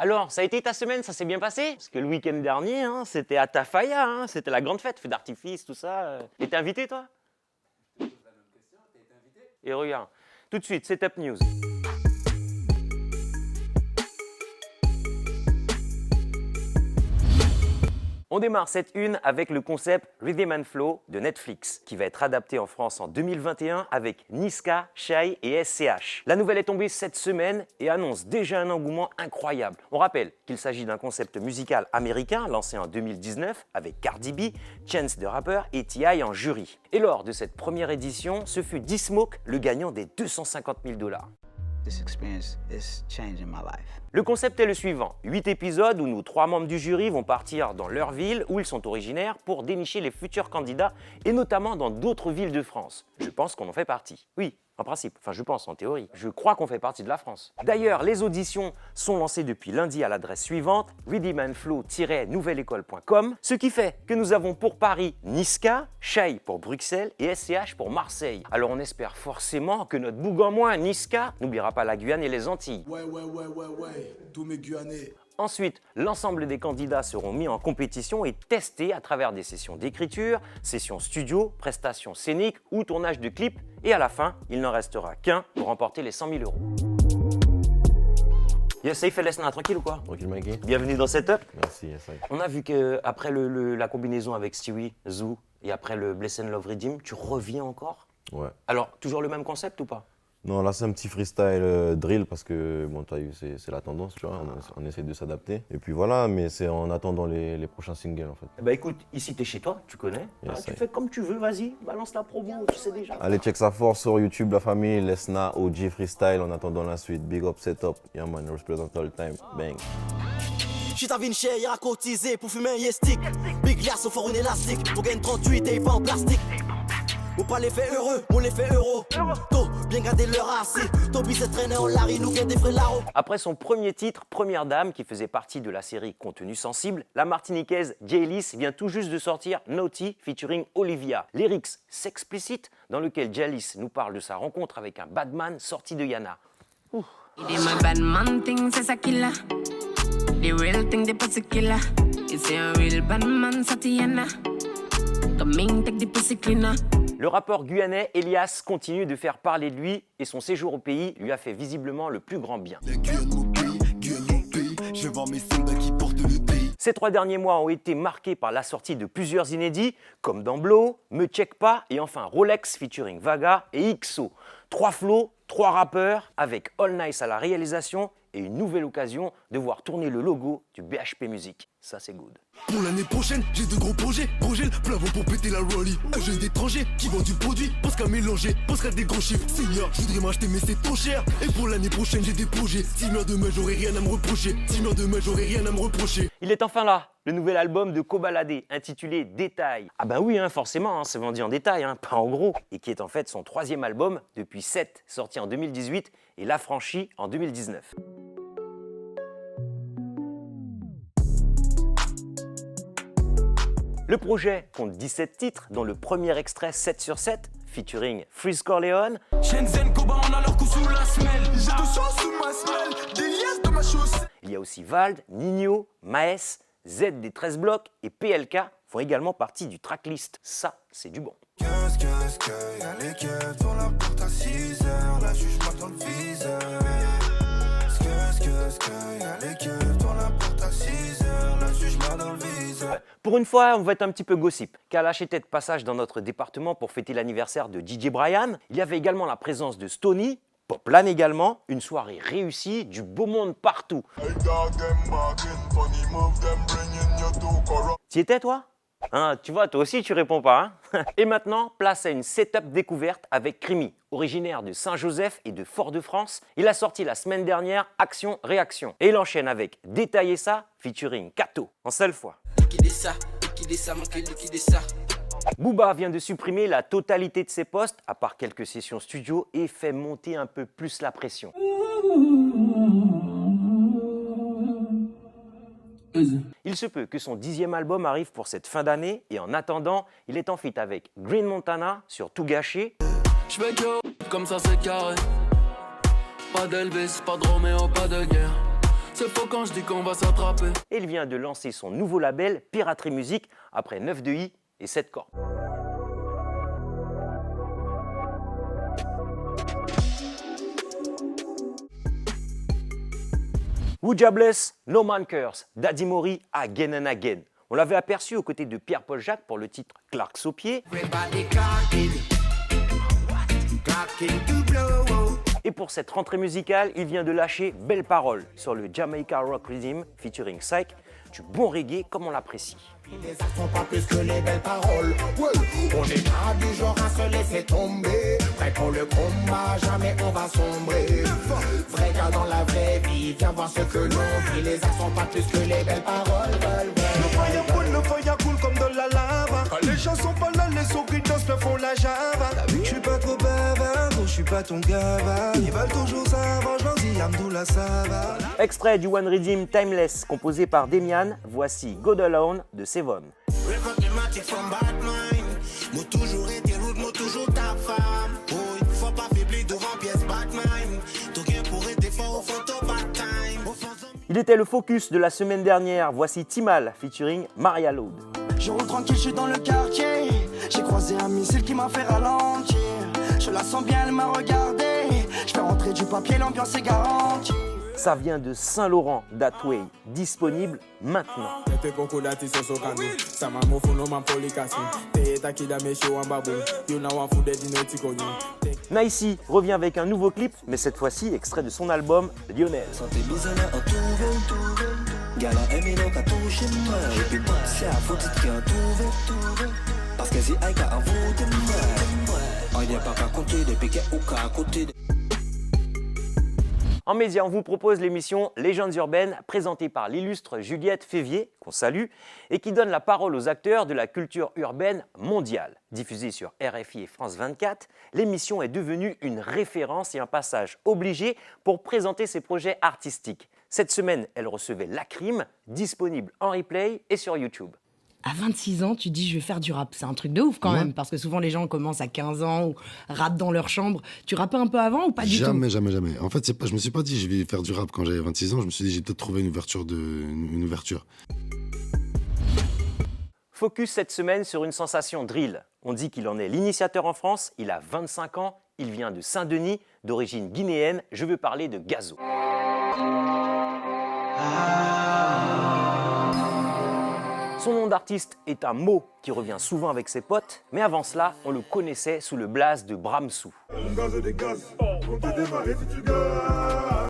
Alors, ça a été ta semaine, ça s'est bien passé? Parce que le week-end dernier, hein, c'était à Tafaya, hein, c'était la grande fête, feu d'artifice, tout ça. Et t'es invité, toi? Et regarde, tout de suite, Setup News. On démarre cette une avec le concept Rhythm and Flow de Netflix, qui va être adapté en France en 2021 avec Niska, Shai et SCH. La nouvelle est tombée cette semaine et annonce déjà un engouement incroyable. On rappelle qu'il s'agit d'un concept musical américain lancé en 2019 avec Cardi B, Chance the Rapper et T.I. en jury. Et lors de cette première édition, ce fut D-Smoke le gagnant des 250 000 $. This experience is changing my life. Le concept est le suivant, 8 épisodes où nos 3 membres du jury vont partir dans leur ville où ils sont originaires pour dénicher les futurs candidats et notamment dans d'autres villes de France. Je pense qu'on en fait partie. Oui, en principe, enfin je pense, en théorie. Je crois qu'on fait partie de la France. D'ailleurs, les auditions sont lancées depuis lundi à l'adresse suivante, rhythmandflow-nouvelleécole.com, ce qui fait que nous avons pour Paris Niska, Shai pour Bruxelles et SCH pour Marseille. Alors on espère forcément que notre Bougon-Moins Niska n'oubliera pas la Guyane et les Antilles. Ouais, tous mes Guyanais. Ensuite, l'ensemble des candidats seront mis en compétition et testés à travers des sessions d'écriture, sessions studio, prestations scéniques ou tournage de clips. Et à la fin, il n'en restera qu'un pour remporter les 100 000 €. Yes, safe et laisse-nous tranquille ou quoi? Tranquille, Mikey. Bienvenue dans Setup. Merci, yes, I. On a vu qu'après la combinaison avec Stewie, Zoo et après le Bless and Love Redeem, tu reviens encore? Ouais. Alors, toujours le même concept ou pas? Non, là, c'est un petit freestyle drill parce que, bon, tu as vu, c'est la tendance, tu vois, on essaie de s'adapter. Et puis voilà, mais c'est en attendant les prochains singles, en fait. Bah écoute, ici t'es chez toi, tu connais. Yes, tu I. fais comme tu veux, vas-y, balance la promo, tu sais déjà. Allez, check sa force sur YouTube, la famille, Lesna, OG Freestyle, en attendant la suite. Big up, Setup, yeah man, represent all the time, bang. J'suis à Vinci, il a cotisé pour fumer un yestic. Big glace au fort une élastique, pour gagner 38 et pas en plastique. On pas les fait heureux, on les fait euro. Tôt, bien garder leur assis. Ton bise traîné en Larry, nous gagne des vrais larros. Après son premier titre, Première Dame, qui faisait partie de la série Contenu Sensible, la martiniquaise Jaylisse vient tout juste de sortir Naughty featuring Olivia. Lyrics s'explicite dans lequel Jaylisse nous parle de sa rencontre avec un badman sorti de Yana. It ain't my bad man thing, c'est ça qu'il a. The real thing, the pussy killer. It's a real bad man, Satiana. Coming, take the pussy cleaner. Le rappeur guyanais Elias continue de faire parler de lui et son séjour au pays lui a fait visiblement le plus grand bien. La Guyane mon pays, je vais voir mes soldats qui portent le pays. Ces 3 derniers mois ont été marqués par la sortie de plusieurs inédits, comme dans Blow, Me Check Pas et enfin Rolex featuring Vaga et XO. 3 flows, 3 rappeurs avec All Nice à la réalisation et une nouvelle occasion de voir tourner le logo du BHP Music. Ça c'est good. Pour l'année prochaine, j'ai de gros projets. Projet plein vent pour péter la rollie. Un jeune d'étranger qui vend du produit, pense qu'à mélanger, pense qu'à des gros chiffres. Seigneur, je voudrais m'acheter mais c'est trop cher. Et pour l'année prochaine, j'ai des projets. 6 mois demain, j'aurai rien à me reprocher. 6 mois demain, j'aurai rien à me reprocher. Il est enfin là, le nouvel album de Kobalade, intitulé Détail. Ah bah oui, hein, forcément, hein, c'est vendu en détail, hein, pas en gros. Et qui est en fait son 3e album depuis 7, sorti en 2018 et L'Affranchi en 2019. Le projet compte 17 titres, dont le premier extrait 7 sur 7, featuring Freeze Corleone. Shenzhen, Koba, on a leur coup sous la semelle. J'ai 200 sous ma semelle, des liasses dans ma chaussée. Il y a aussi Vald, Nino, Maes, Z des 13 blocs et PLK font également partie du tracklist. Ça, c'est du bon. Qu'est-ce que y'a les keufs dans la porte à 6 heures. La juge m'a dans le viseur. Qu'est-ce que y'a les keufs dans la porte à 6 heures. La juge m'a dans le viseur. Pour une fois, on va être un petit peu gossip. Kalash était de passage dans notre département pour fêter l'anniversaire de DJ Brian. Il y avait également la présence de Stony, Poplan également, une soirée réussie, du beau monde partout. T'y étais toi? Hein, tu vois, toi aussi tu réponds pas. Hein. Et maintenant, place à une setup découverte avec Crimi, originaire de Saint-Joseph et de Fort-de-France. Il a sorti la semaine dernière Action Réaction. Et il enchaîne avec Détailler ça, featuring Kato, en seule fois. Liquider ça, manquer liquider ça. Booba vient de supprimer la totalité de ses postes, à part quelques sessions studio, et fait monter un peu plus la pression. Il se peut que son 10e album arrive pour cette fin d'année, et en attendant, il est en feat avec Green Montana sur Tout Gâché. J'fais que comme ça c'est carré. Pas d'Elvis, pas de Roméo, pas de guerre. C'est faux quand je dis qu'on va s'attraper. Et il vient de lancer son nouveau label Piraterie Musique après 9 de I et 7 cordes. Wouja Bless, No Man Curse, Daddy Mori, Again and Again. On l'avait aperçu aux côtés de Pierre-Paul Jacques pour le titre Clarks au pied. Et pour cette rentrée musicale, il vient de lâcher Belle Parole sur le Jamaica Rock Rhythm featuring Psych, du bon reggae comme on l'apprécie. Les actes sont pas plus que les belles paroles. Ouais. On est pas du genre à se laisser tomber. Prêt pour le combat, jamais on va sombrer. Vrai gars dans la vraie vie, viens voir ce que l'on vit. Les actes sont pas plus que les belles paroles. Le feuille coule comme de la lava. Quand les gens sont pas là, les sobritos me font la java. T'as vu que je suis pas trop bavard, je suis pas ton gava. Ils veulent toujours savoir, j'en dis Amdoula ça va. Extrait du One Rhythm Timeless composé par Demian, voici God Alone de Sevon. Il était le focus de la semaine dernière, voici Timal featuring Maria Loud. Je roule tranquille, je suis dans le quartier. J'ai croisé un missile qui m'a fait ralentir. Je la sens bien, elle m'a regardé. Je fais rentrer du papier, l'ambiance est garantie. Ça vient de Saint-Laurent, That Way, disponible maintenant. Naïsi revient avec un nouveau clip, mais cette fois-ci extrait de son album Lionel. En médias, on vous propose l'émission Légendes urbaines présentée par l'illustre Juliette Févier, qu'on salue, et qui donne la parole aux acteurs de la culture urbaine mondiale. Diffusée sur RFI et France 24, l'émission est devenue une référence et un passage obligé pour présenter ses projets artistiques. Cette semaine, elle recevait Lacrim, disponible en replay et sur YouTube. À 26 ans, tu dis je vais faire du rap. C'est un truc de ouf quand même, parce que souvent les gens commencent à 15 ans ou rappent dans leur chambre. Tu rappais un peu avant ou pas du tout? Jamais. En fait, je me suis pas dit je vais faire du rap quand j'avais 26 ans. Je me suis dit j'ai peut-être trouvé une ouverture. Focus cette semaine sur une sensation drill. On dit qu'il en est l'initiateur en France, il a 25 ans, il vient de Saint-Denis, d'origine guinéenne. Je veux parler de Gazo. Son nom d'artiste est un mot qui revient souvent avec ses potes, mais avant cela, on le connaissait sous le blaze de Bramsou.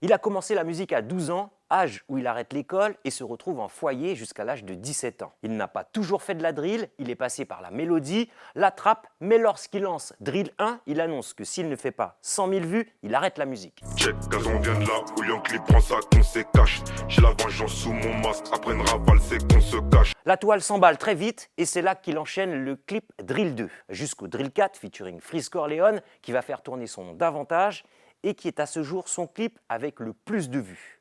Il a commencé la musique à 12 ans, âge où il arrête l'école et se retrouve en foyer jusqu'à l'âge de 17 ans. Il n'a pas toujours fait de la drill, il est passé par la mélodie, la trappe, mais lorsqu'il lance Drill 1, il annonce que s'il ne fait pas 100 000 vues, il arrête la musique. Check, Gazon vient de là où Yankee prend sa qu'on se cache. J'ai la vengeance sous mon masque, après une rafale c'est qu'on se cache. La toile s'emballe très vite et c'est là qu'il enchaîne le clip Drill 2, jusqu'au Drill 4 featuring Freeze Corleone qui va faire tourner son nom davantage et qui est à ce jour son clip avec le plus de vues.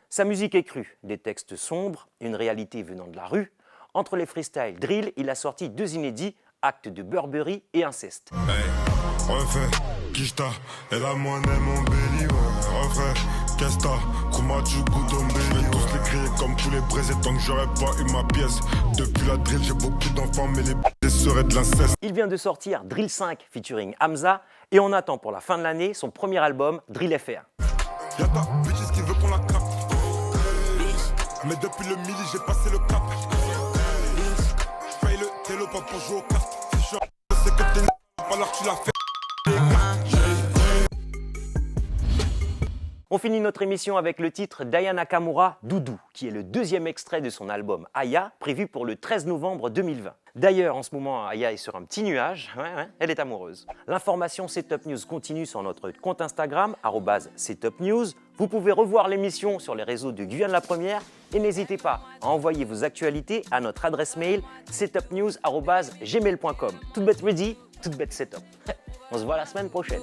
Sa musique est crue, des textes sombres, une réalité venant de la rue. Entre les freestyles drill, il a sorti 2 inédits, Actes de Burberry et Inceste. Hey, refais, Kishta, et la moine est mon belly, ouais. Refais, Kesta, Kuma, tu goûtes au belly. Je vais tous les crier comme tous les braisés tant que j'aurais pas eu ma pièce. Depuis la drill, j'ai beaucoup d'enfants, mais les seraient de l'inceste. Il vient de sortir Drill 5 featuring Hamza et on attend pour la fin de l'année son premier album Drill FR. Y'a ta bitch qui veut qu'on la capte. Mais depuis le midi, j'ai passé le cap. J'paye le télo pas pour jouer aux cartes. Si je suis c'est que t'es alors tu l'as fait. On finit notre émission avec le titre d'Aya Nakamura, Doudou, qui est le 2e extrait de son album Aya, prévu pour le 13 novembre 2020. D'ailleurs, en ce moment, Aya est sur un petit nuage, elle est amoureuse. L'information Setup News continue sur notre compte Instagram, @setupnews. Vous pouvez revoir l'émission sur les réseaux de Guyane La Première et n'hésitez pas à envoyer vos actualités à notre adresse mail setupnews@gmail.com. Toute bête ready, toute bête setup. On se voit la semaine prochaine.